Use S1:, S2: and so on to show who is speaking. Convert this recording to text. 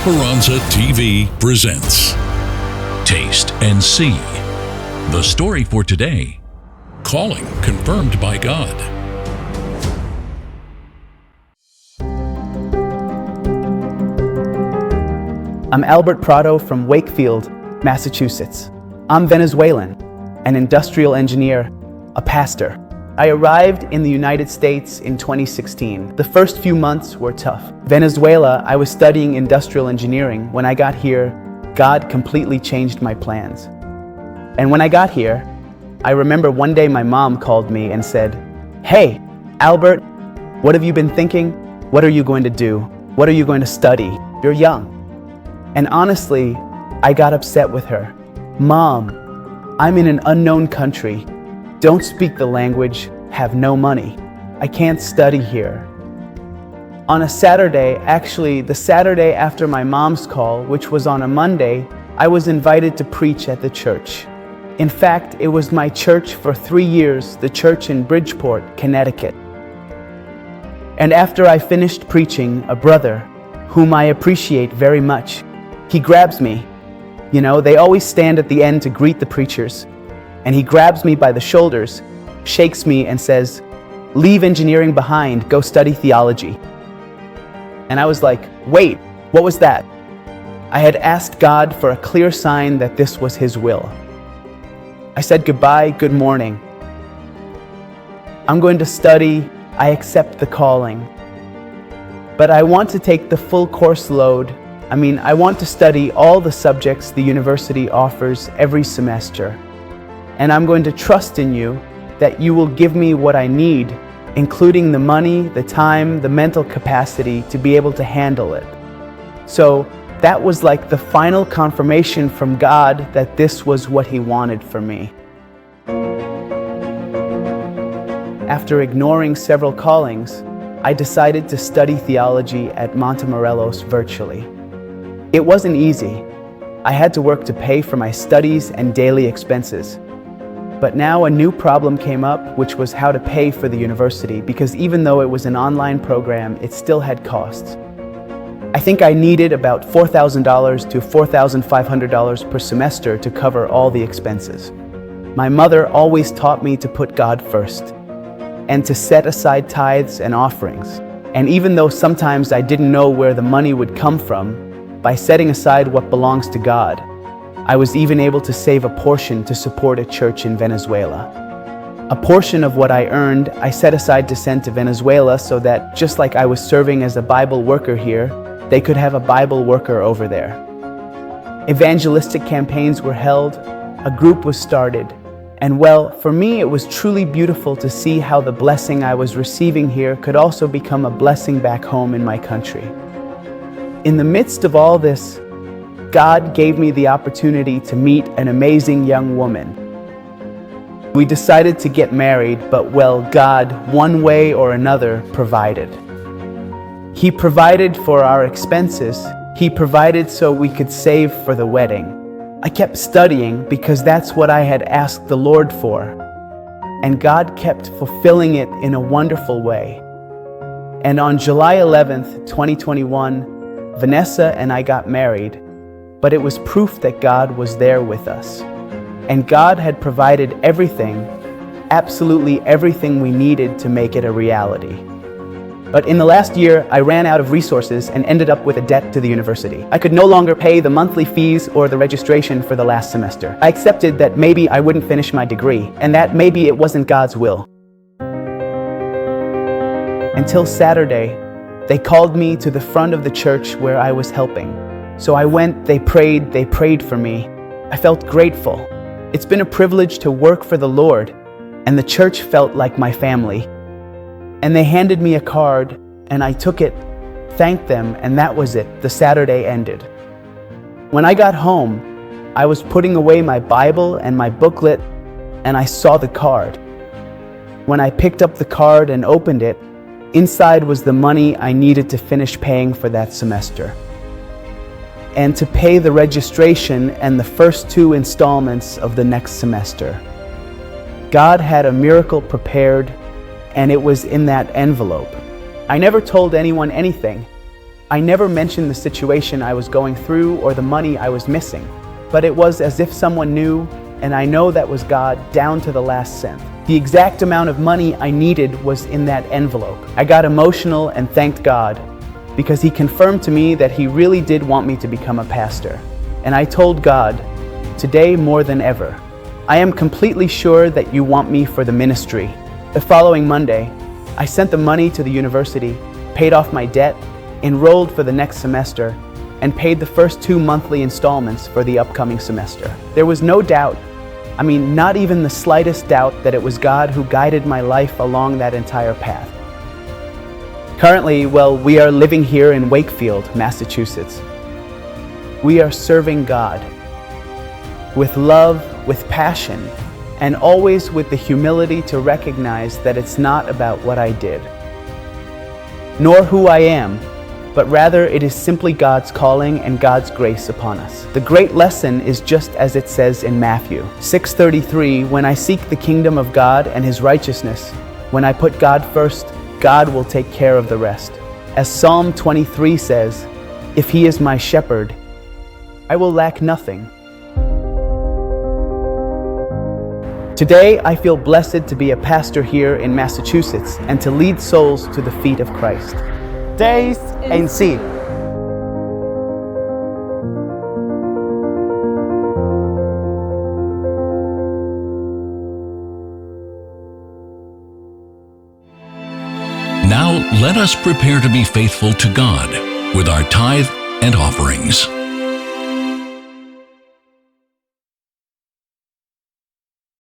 S1: Esperanza TV presents Taste and See. The story for today: Calling Confirmed by God.
S2: I'm Albert Prado from Wakefield, Massachusetts. I'm Venezuelan, an industrial engineer, a pastor. I arrived in the United States in 2016. The first few months were tough. Venezuela, I was studying industrial engineering. When I got here, God completely changed my plans. And when I got here, I remember one day my mom called me and said, "Hey, Albert, what have you been thinking? What are you going to do? What are you going to study? You're young." And honestly, I got upset with her. "Mom, I'm in an unknown country, don't speak the language, have no money. I can't study here." On a Saturday, actually the Saturday after my mom's call, which was on a Monday, I was invited to preach at the church. In fact, it was my church for 3 years, the church in Bridgeport, Connecticut. And after I finished preaching, a brother, whom I appreciate very much, he grabs me. You know, they always stand at the end to greet the preachers. And he grabs me by the shoulders, shakes me and says, "Leave engineering behind, go study theology." And I was like, wait, what was that? I had asked God for a clear sign that this was His will. I said goodbye, good morning. I'm going to study, I accept the calling. But I want to take the full course load. I want to study all the subjects the university offers every semester. And I'm going to trust in you that you will give me what I need, including the money, the time, the mental capacity to be able to handle it. So that was like the final confirmation from God that this was what He wanted for me. After ignoring several callings, I decided to study theology at Montemorelos virtually. It wasn't easy. I had to work to pay for my studies and daily expenses. But now a new problem came up, which was how to pay for the university, because even though it was an online program, it still had costs. I think I needed about $4,000 to $4,500 per semester to cover all the expenses. My mother always taught me to put God first and to set aside tithes and offerings. And even though sometimes I didn't know where the money would come from, by setting aside what belongs to God, I was even able to save a portion to support a church in Venezuela. A portion of what I earned, I set aside to send to Venezuela so that, just like I was serving as a Bible worker here, they could have a Bible worker over there. Evangelistic campaigns were held, a group was started, and well, for me it was truly beautiful to see how the blessing I was receiving here could also become a blessing back home in my country. In the midst of all this, God gave me the opportunity to meet an amazing young woman. We decided to get married, but well, God, one way or another, provided. He provided for our expenses. He provided so we could save for the wedding. I kept studying because that's what I had asked the Lord for. And God kept fulfilling it in a wonderful way. And on July 11th, 2021, Vanessa and I got married. But it was proof that God was there with us. And God had provided everything, absolutely everything we needed to make it a reality. But in the last year, I ran out of resources and ended up with a debt to the university. I could no longer pay the monthly fees or the registration for the last semester. I accepted that maybe I wouldn't finish my degree, and that maybe it wasn't God's will. Until Saturday, they called me to the front of the church where I was helping. So I went, they prayed for me. I felt grateful. It's been a privilege to work for the Lord, and the church felt like my family. And they handed me a card, and I took it, thanked them, and that was it. The Saturday ended. When I got home, I was putting away my Bible and my booklet, and I saw the card. When I picked up the card and opened it, inside was the money I needed to finish paying for that semester, and to pay the registration and the first 2 installments of the next semester. God had a miracle prepared, and it was in that envelope. I never told anyone anything. I never mentioned the situation I was going through or the money I was missing, but it was as if someone knew, and I know that was God down to the last cent. The exact amount of money I needed was in that envelope. I got emotional and thanked God because He confirmed to me that He really did want me to become a pastor. And I told God, today more than ever, I am completely sure that you want me for the ministry. The following Monday, I sent the money to the university, paid off my debt, enrolled for the next semester, and paid the first 2 monthly installments for the upcoming semester. There was no doubt, not even the slightest doubt, that it was God who guided my life along that entire path. Currently, we are living here in Wakefield, Massachusetts. We are serving God with love, with passion, and always with the humility to recognize that it's not about what I did, nor who I am, but rather it is simply God's calling and God's grace upon us. The great lesson is just as it says in Matthew 6:33, when I seek the kingdom of God and His righteousness, when I put God first, God will take care of the rest. As Psalm 23 says, if He is my shepherd, I will lack nothing. Today, I feel blessed to be a pastor here in Massachusetts and to lead souls to the feet of Christ. Taste and see.
S1: Now let us prepare to be faithful to God with our tithe and offerings.